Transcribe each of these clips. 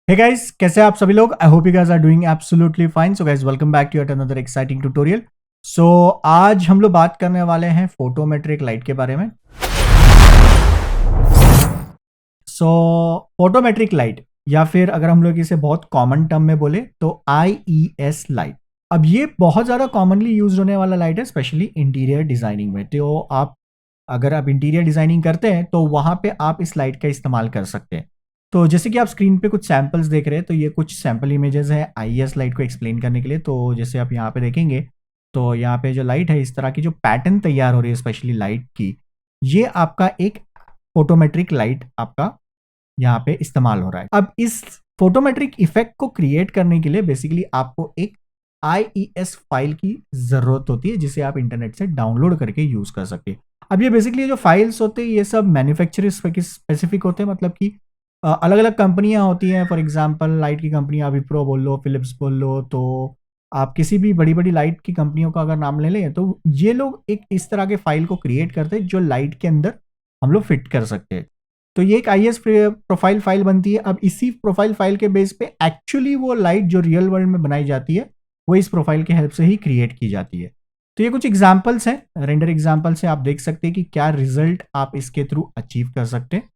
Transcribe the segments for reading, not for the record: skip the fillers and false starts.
Hey guys, कैसे हैं आप सभी लोग? I hope you guys are doing absolutely fine. So guys, welcome back to yet another exciting tutorial. So आज हम लोग बात करने वाले हैं फोटोमेट्रिक लाइट के बारे में। सो फोटोमेट्रिक लाइट, या फिर अगर हम लोग इसे बहुत कॉमन टर्म में बोले तो IES लाइट। अब ये बहुत ज़्यादा कॉमनली यूज होने वाला लाइट है, स्पेशली इंटीरियर डिजाइनिंग में। तो अगर आप इंटीरियर डिजाइनिंग करते हैं तो वहां पे आप इस लाइट का इस्तेमाल कर सकते हैं। तो जैसे कि आप स्क्रीन पे कुछ सैंपल्स देख रहे हैं, तो ये कुछ सैंपल इमेजेस हैं IES लाइट को एक्सप्लेन करने के लिए। तो जैसे आप यहाँ पे देखेंगे, तो यहाँ पे जो लाइट है, इस तरह की जो पैटर्न तैयार हो रही है स्पेशली लाइट की, ये आपका एक फोटोमेट्रिक लाइट आपका यहाँ पे इस्तेमाल हो रहा है। अब इस फोटोमेट्रिक इफेक्ट को क्रिएट करने के लिए बेसिकली आपको एक IES फाइल की जरूरत होती है, जिसे आप इंटरनेट से डाउनलोड करके यूज कर सकते हैं। अब ये बेसिकली जो फाइल्स होते हैं, ये सब मैन्युफैक्चरर स्पेसिफिक होते हैं, मतलब कि अलग अलग कंपनियां होती हैं। फॉर एग्जांपल लाइट की कंपनियां, विप्रो बोल लो, फिलिप्स बोल लो, तो आप किसी भी बड़ी बड़ी लाइट की कंपनियों का अगर नाम ले लें, तो ये लोग एक इस तरह के फाइल को क्रिएट करते हैं जो लाइट के अंदर हम लोग फिट कर सकते हैं। तो ये एक IES प्रोफाइल फाइल बनती है। अब इसी प्रोफाइल फाइल के बेस पे एक्चुअली वो लाइट जो रियल वर्ल्ड में बनाई जाती है, वो इस प्रोफाइल के हेल्प से ही क्रिएट की जाती है। तो ये कुछ एग्जांपल्स हैं, रेंडर एग्जांपल्स हैं। आप देख सकते हैं कि क्या रिजल्ट आप इसके थ्रू अचीव कर सकते हैं।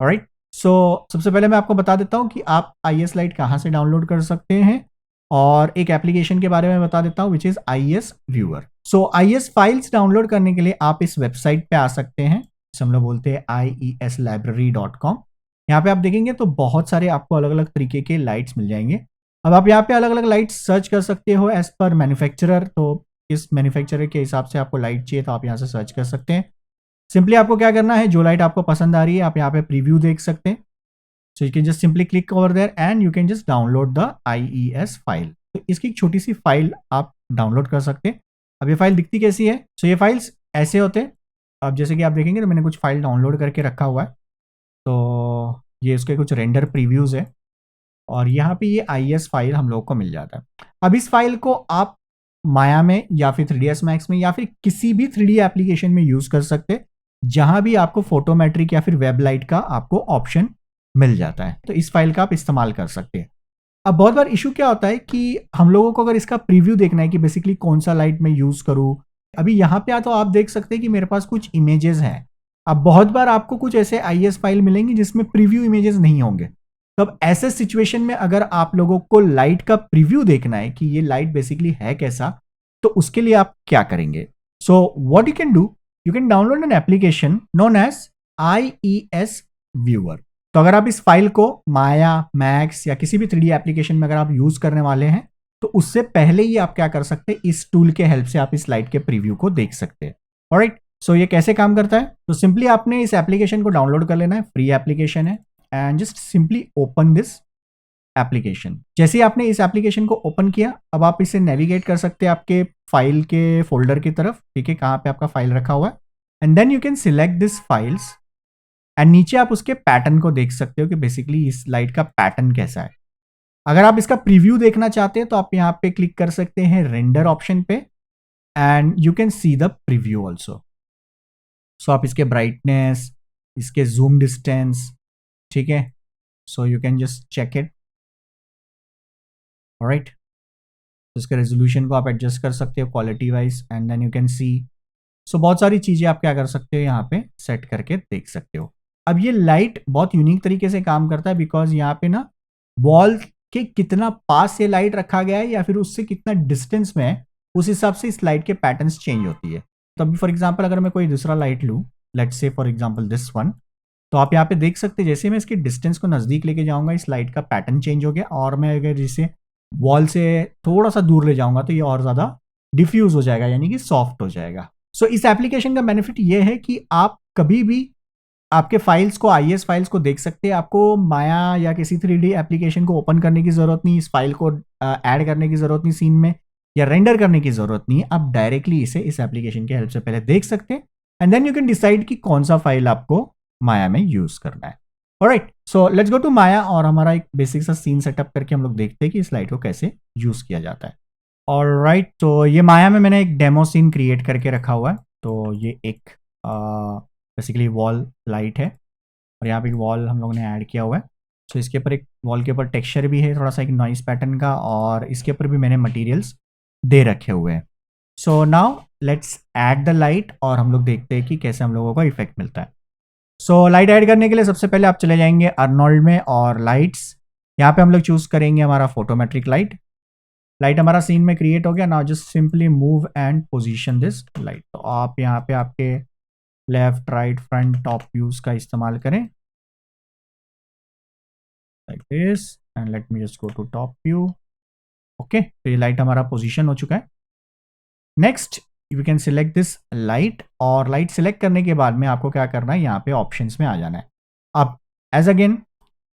ऑलराइट, सो सबसे पहले मैं आपको बता देता हूं कि आप IES लाइट कहां से डाउनलोड कर सकते हैं, और एक एप्लीकेशन के बारे में बता देता हूं, which is IES viewer. So IES files download करने के लिए आप इस वेबसाइट पे आ सकते हैं, जिसे हम लोग बोलते हैं ieslibrary.com। यहाँ पे आप देखेंगे तो बहुत सारे आपको अलग अलग तरीके के लाइट्स मिल जाएंगे। अब आप यहाँ पे अलग अलग लाइट्स सर्च कर सकते हो एज पर मैन्युफैक्चरर। तो इस मैन्युफैक्चरर के हिसाब से आपको लाइट चाहिए तो आप यहाँ से सर्च कर सकते हैं। सिंपली आपको क्या करना है, जो लाइट आपको पसंद आ रही है आप यहाँ पे प्रीव्यू देख सकते हैं। So you can just simply click over there and you can just download the IES file. तो इसकी एक छोटी सी फाइल आप डाउनलोड कर सकते हैं। अब ये फाइल दिखती कैसी है? सो ये फाइल्स ऐसे होते हैं। अब जैसे कि आप देखेंगे तो मैंने कुछ फाइल डाउनलोड करके रखा हुआ है। तो ये उसके कुछ रेंडर प्रीव्यूज है, और यहाँ पे ये IES फाइल हम लोग को मिल जाता है। अब इस फाइल को आप माया में या फिर 3ds Max में या फिर किसी भी 3D एप्लीकेशन में यूज कर सकते हैं, जहां भी आपको फोटोमेट्रिक या फिर वेब लाइट का आपको ऑप्शन मिल जाता है। तो इस फाइल का आप इस्तेमाल कर सकते हैं। अब बहुत बार इशू क्या होता है कि हम लोगों को अगर इसका प्रीव्यू देखना है कि बेसिकली कौन सा लाइट मैं यूज करूं। अभी यहाँ पे तो आप देख सकते हैं कि मेरे पास कुछ इमेजेस हैं। अब बहुत बार आपको कुछ ऐसे IES फाइल मिलेंगे जिसमें प्रीव्यू इमेजेस नहीं होंगे। तो अब ऐसे सिचुएशन में अगर आप लोगों को लाइट का प्रीव्यू देखना है कि ये लाइट बेसिकली है कैसा, तो उसके लिए आप क्या करेंगे? So what you can do, you can download an application known as IES viewer. तो अगर आप इस फाइल को माया, मैक्स या किसी भी 3D एप्लीकेशन में अगर आप यूज करने वाले हैं, तो उससे पहले ही आप क्या कर सकते हैं, इस टूल के हेल्प से आप इस लाइट के प्रीव्यू को देख सकते हैं। ऑलराइट, सो ये कैसे काम करता है? तो सिंपली आपने इस एप्लीकेशन को डाउनलोड कर लेना है, फ्री एप्लीकेशन है, and just simply open this application. जैसे ही आपने इस एप्लीकेशन को ओपन किया, अब आप इसे नेविगेट कर सकते हैं आपके फाइल के फोल्डर की तरफ। ठीक है, कहाँ पे आपका फाइल रखा हुआ है, and then you can select this files, and नीचे आप उसके पैटर्न को देख सकते हो कि बेसिकली इस लाइट का पैटर्न कैसा है। अगर आप इसका प्रीव्यू देखना चाहते हैं तो आप यहाँ पे क्लिक कर सकते हैं रेंडर ऑप्शन पे, and you can see the preview also. So आप इसके ब्राइटनेस, इसके जूम डिस्टेंस, ठीक है, so you can just check it. Alright, इसके रेजोल्यूशन को आप एडजस्ट कर सकते हो quality wise, and then you can see. So बहुत सारी चीजें आप क्या कर सकते हो, यहाँ पे सेट करके देख सकते हो। अब ये लाइट बहुत यूनिक तरीके से काम करता है, बिकॉज यहाँ पे ना वॉल के कितना पास ये लाइट रखा गया है या फिर उससे कितना डिस्टेंस में है, उस हिसाब से इस लाइट के पैटर्न्स चेंज होती है। तो अभी फॉर एग्जांपल अगर मैं कोई दूसरा लाइट लूँ, let's say for example this one, तो आप यहाँ पे देख सकते हैं जैसे मैं इसके डिस्टेंस को नजदीक लेके जाऊंगा, इस लाइट का पैटर्न चेंज हो गया। और मैं अगर इसे वॉल से थोड़ा सा दूर ले जाऊंगा तो ये और ज्यादा डिफ्यूज हो जाएगा, यानी कि सॉफ्ट हो जाएगा। सो इस एप्लीकेशन का बेनिफिट ये है कि आप कभी भी आपके फाइल्स को, IES फाइल्स को देख सकते हैं। आपको माया या किसी 3D एप्लीकेशन को ओपन करने की जरूरत नहीं, इस फाइल को ऐड करने की जरूरत नहीं सीन में, या रेंडर करने की जरूरत नहीं है। आप डायरेक्टली इसे इस एप्लीकेशन के हेल्प से पहले देख सकते हैं, and then you can decide कि कौन सा फाइल आपको माया में यूज करना है। Alright, so let's go to Maya, और हमारा एक बेसिक सा सीन सेटअप करके हम लोग देखते हैं कि इस लाइट को कैसे यूज किया जाता है। ऑलराइट, तो ये माया में मैंने एक डेमो सीन क्रिएट करके रखा हुआ है। तो ये एक बेसिकली वॉल लाइट है, और यहाँ पे एक वॉल हम लोगों ने ऐड किया हुआ है। सो इसके ऊपर एक वॉल के ऊपर टेक्सचर भी है थोड़ा सा एक नॉइस पैटर्न का, और इसके ऊपर भी मैंने मटेरियल्स दे रखे हुए हैं। So now let's add the light और हम लोग देखते हैं कि कैसे हम लोगों को इफेक्ट मिलता है। सो लाइट ऐड करने के लिए सबसे पहले आप चले जाएंगे अर्नोल्ड में और लाइट्स, यहाँ पे हम लोग चूज करेंगे हमारा फोटोमेट्रिक लाइट। लाइट हमारा सीन में क्रिएट हो गया। Now just simply move and position this light. तो आप यहाँ पे आपके left right front top views का इस्तेमाल करें like this, and let me just go to top view. Okay, तो ये लाइट हमारा पोजीशन हो चुका है। Next you can select this light, और लाइट सिलेक्ट करने के बाद में आपको क्या करना है, यहाँ पे ऑप्शंस में आ जाना है। अब एज अगेन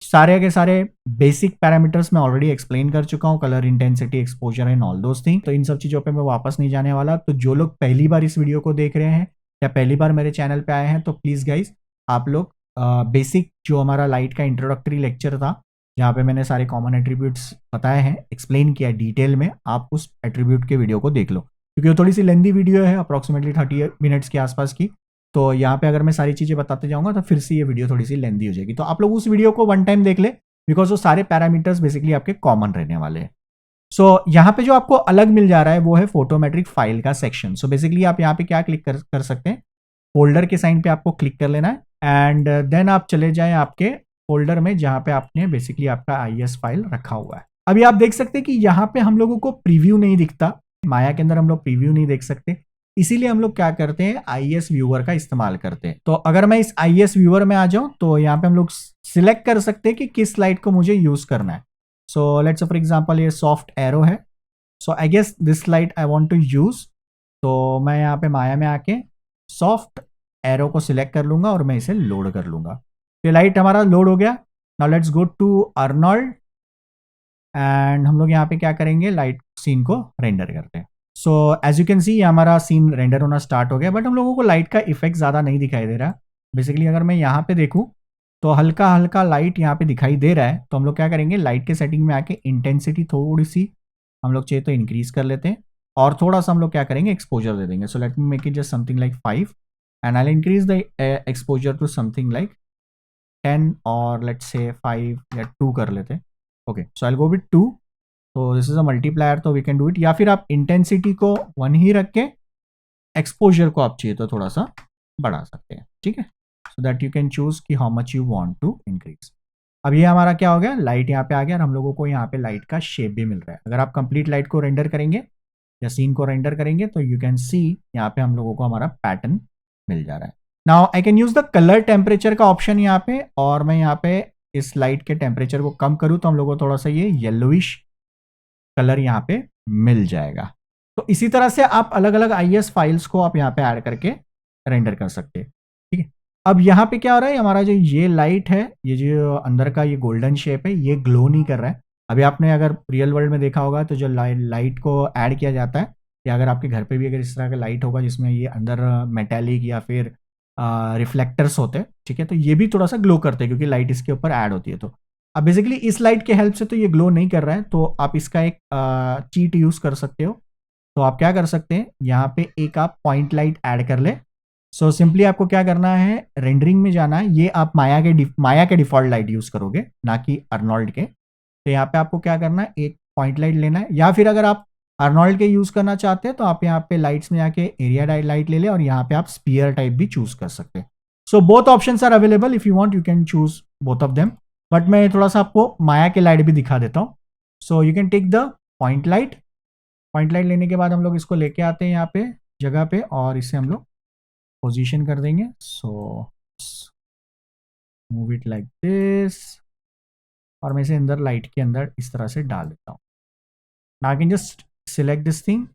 सारे के सारे बेसिक पैरामीटर्स मैं ऑलरेडी एक्सप्लेन कर चुका हूँ, colour intensity exposure and all those thing, तो इन सब चीज़ों पे मैं वापस नहीं जाने वाला। तो जो लोग पहली बार इस वीडियो को देख रहे हैं या पहली बार मेरे चैनल पे आए हैं, तो प्लीज़ गाइज आप लोग बेसिक जो हमारा लाइट का इंट्रोडक्टरी लेक्चर था जहाँ पे मैंने सारे कॉमन एट्रीब्यूट्स बताए हैं, एक्सप्लेन किया डिटेल में, आप उस एट्रीब्यूट के वीडियो को देख लो, क्योंकि वो थोड़ी सी लेंदी वीडियो है, अप्रॉक्सीमेटली 30 मिनट्स के आसपास की। तो यहाँ पे अगर मैं सारी चीज़ें बताते जाऊँगा तो फिर से ये वीडियो थोड़ी सी लेंदी हो जाएगी। तो आप लोग उस वीडियो को वन टाइम देख ले, बिकॉज वो सारे पैरामीटर्स बेसिकली आपके कॉमन रहने वाले हैं। सो यहाँ पे जो आपको अलग मिल जा रहा है वो है फोटोमेट्रिक फाइल का सेक्शन। सो बेसिकली आप यहाँ पे क्या क्लिक कर सकते हैं, फोल्डर के साइन पे आपको क्लिक कर लेना है, एंड देन आप चले जाएं आपके फोल्डर में जहाँ पे आपने बेसिकली आपका IES फाइल रखा हुआ है। अभी आप देख सकते हैं कि यहाँ पे हम लोगों को प्रीव्यू नहीं दिखता, माया के अंदर हम लोग प्रीव्यू नहीं देख सकते, इसीलिए हम लोग क्या करते हैं, IES व्यूअर का इस्तेमाल करते हैं। तो अगर मैं इस IES व्यूअर में आ जाऊं तो यहाँ पे हम लोग सिलेक्ट कर सकते हैं कि किस लाइट को मुझे यूज करना है। सो लेट्स फॉर एग्जांपल ये सॉफ्ट एरो है, so I guess this light I want to use. तो मैं यहाँ पे माया में आके सॉफ्ट एरो को सिलेक्ट कर लूंगा और मैं इसे लोड कर लूंगा। ये लाइट हमारा लोड हो गया। Now let's go to Arnold, and हम लोग यहाँ पे क्या करेंगे, लाइट सीन को रेंडर करते हैं। So as you can see हमारा सीन रेंडर होना स्टार्ट हो गया, बट हम लोगों को लाइट का इफेक्ट ज़्यादा नहीं दिखाई दे रहा। बेसिकली अगर मैं यहाँ पे देखूँ तो हल्का हल्का लाइट यहाँ पे दिखाई दे रहा है। तो हम लोग क्या करेंगे, लाइट के सेटिंग में आके इंटेंसिटी थोड़ी सी हम लोग चाहिए तो इंक्रीज कर लेते हैं, और थोड़ा सा हम लोग क्या करेंगे, एक्सपोजर दे देंगे। So let me make it just something like 5, and I increase the exposure to something like 10, और लेट्स से 5 या 2 कर लेते हैं। Okay, so I go with 2। तो दिस इज अ मल्टीप्लायर, तो वी कैन डू इट, या फिर आप इंटेंसिटी को 1 ही रख के एक्सपोजर को आप चाहिए तो थोड़ा सा बढ़ा सकते हैं, ठीक है, so that you can choose कि how much you want to increase. अब ये हमारा क्या हो गया, लाइट यहाँ पे आ गया, और हम लोगों को यहाँ पे लाइट का शेप भी मिल रहा है। अगर आप कंप्लीट लाइट को रेंडर करेंगे या सीन को रेंडर करेंगे तो यू कैन सी यहाँ पे हम लोगों को हमारा पैटर्न मिल जा रहा है। Now I can use the colour temperature का ऑप्शन यहाँ पे, और मैं यहाँ पे इस लाइट के टेम्परेचर को कम करूँ तो हम लोगों को थोड़ा सा ये येलोइश कलर यहाँ पे मिल जाएगा। तो इसी तरह से आप अलग अलग IES फाइल्स को आप यहाँ पे ऐड करके रेंडर कर सकते हैं, ठीक है। अब यहाँ पे क्या हो रहा है, हमारा जो ये लाइट है, ये जो अंदर का ये गोल्डन शेप है, ये ग्लो नहीं कर रहा है। अभी आपने अगर रियल वर्ल्ड में देखा होगा तो जो लाइट को ऐड किया जाता है, या अगर आपके घर पे भी अगर इस तरह का लाइट होगा जिसमें ये अंदर मेटेलिक या फिर रिफ्लेक्टर्स होते हैं, ठीक है, तो ये भी थोड़ा सा ग्लो करते हैं क्योंकि लाइट इसके ऊपर ऐड होती है। तो अब बेसिकली इस लाइट के हेल्प से तो ये ग्लो नहीं कर रहा है, तो आप इसका एक चीट यूज कर सकते हो। तो आप क्या कर सकते हैं, यहाँ पे एक आप पॉइंट लाइट ऐड कर ले। सो सिंपली आपको क्या करना है, रेंडरिंग में जाना है, ये आप माया के डिफॉल्ट लाइट यूज करोगे, ना कि अर्नोल्ड के। तो यहाँ पे आपको क्या करना है, एक पॉइंट लाइट लेना है, या फिर अगर आप अर्नोल्ड के यूज करना चाहते हैं तो आप यहाँ पे लाइट्स में आके एरिया लाइट ले ले, और यहाँ पे आप स्पीयर टाइप भी चूज कर सकते हैं। So both options are available, if you want you can choose both of them, but मैं थोड़ा सा आपको माया के लाइट भी दिखा देता हूँ। So you can take the point light. Point light लेने के बाद हम लोग इसको लेके आते हैं यहाँ पे जगह पे, और इसे हम लोग पोजीशन कर देंगे। So move it like this, और मैं इसे अंदर लाइट के अंदर इस तरह से डाल देता हूँ। Now I can just select this thing,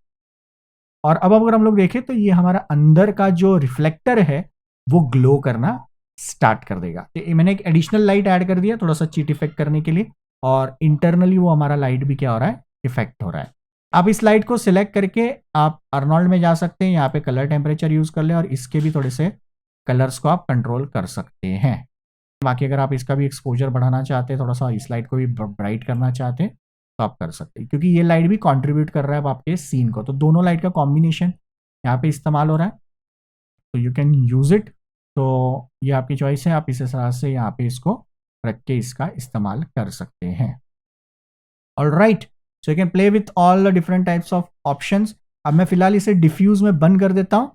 और अब अगर हम लोग देखें तो ये हमारा अंदर का जो रिफ्लेक्टर है वो ग्लो करना स्टार्ट कर देगा। तो मैंने एक एडिशनल लाइट ऐड कर दिया थोड़ा सा चीट इफेक्ट करने के लिए, और इंटरनली वो हमारा लाइट भी क्या हो रहा है, इफेक्ट हो रहा है। आप इस लाइट को सिलेक्ट करके आप अर्नोल्ड में जा सकते हैं, यहाँ पे कलर टेम्परेचर यूज कर ले, और इसके भी थोड़े से कलर्स को आप कंट्रोल कर सकते हैं। बाकी अगर आप इसका भी एक्सपोजर बढ़ाना चाहते हैं, थोड़ा सा इस लाइट को भी ब्राइट करना चाहते हैं तो आप कर सकते हैं, क्योंकि ये लाइट भी कंट्रीब्यूट कर रहा है आपके सीन को। तो दोनों लाइट का कॉम्बिनेशन यहाँ पे इस्तेमाल हो रहा है, तो यू कैन यूज इट। तो ये आपकी चॉइस है, आप इस तरह से यहाँ पे इसको रख के इसका इस्तेमाल कर सकते हैं। Alright, so you can play with all the different types of options. अब मैं फिलहाल इसे डिफ्यूज में बंद कर देता हूँ।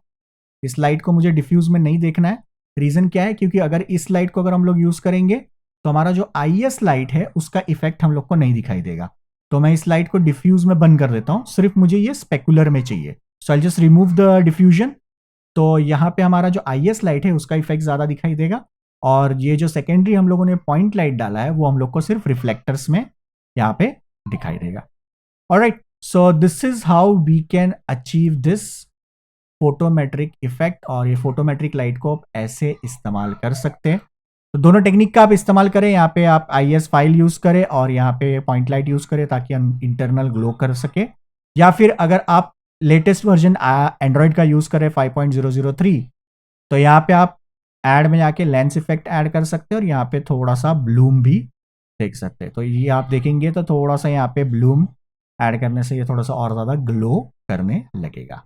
इस लाइट को मुझे डिफ्यूज में नहीं देखना है। रीजन क्या है, क्योंकि अगर इस लाइट को अगर हम लोग यूज करेंगे तो हमारा जो IS लाइट है उसका इफेक्ट हम लोग को नहीं दिखाई देगा। तो मैं इस लाइट को डिफ्यूज में बंद कर देता हूं, सिर्फ मुझे ये स्पेकुलर में चाहिए। So I just remove the diffusion. तो यहाँ पे हमारा जो IS लाइट है उसका इफेक्ट ज्यादा दिखाई देगा, और ये जो सेकेंडरी हम लोगों ने पॉइंट लाइट डाला है वो हम लोग को सिर्फ रिफ्लेक्टर्स में यहाँ पे दिखाई देगा। Alright, so this is how we can achieve this photometric effect, और ये फोटोमेट्रिक लाइट को आप ऐसे इस्तेमाल कर सकते हैं। तो दोनों टेक्निक का आप इस्तेमाल करें। यहाँ पे आप IS फाइल यूज करें और यहाँ पे पॉइंट लाइट यूज करें ताकि हम इंटरनल ग्लो कर सके, या फिर अगर आप लेटेस्ट वर्जन एंड्रॉयड का यूज करें 5.003, तो यहाँ पे आप ऐड में जाके लेंस इफेक्ट ऐड कर सकते हैं और यहाँ पे थोड़ा सा ब्लूम भी देख सकते हैं। तो ये आप देखेंगे तो थोड़ा सा यहाँ पे ब्लूम ऐड करने से ये थोड़ा सा और ज्यादा ग्लो करने लगेगा।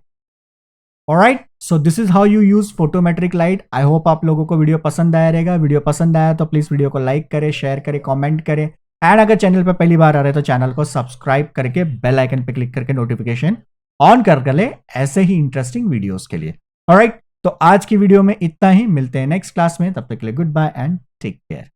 Alright, so this is how you use photometric light. I hope आप लोगों को वीडियो पसंद आया रहेगा। वीडियो पसंद आया तो प्लीज वीडियो को लाइक करें, शेयर करें, कमेंट करें, एंड अगर चैनल पर पहली बार आ रहे तो चैनल को सब्सक्राइब करके बेल आइकन पे क्लिक करके नोटिफिकेशन ऑन कर ले ऐसे ही इंटरेस्टिंग वीडियोस के लिए। ऑलराइट, तो आज की वीडियो में इतना ही। मिलते हैं नेक्स्ट क्लास में, तब तक के लिए goodbye and take care.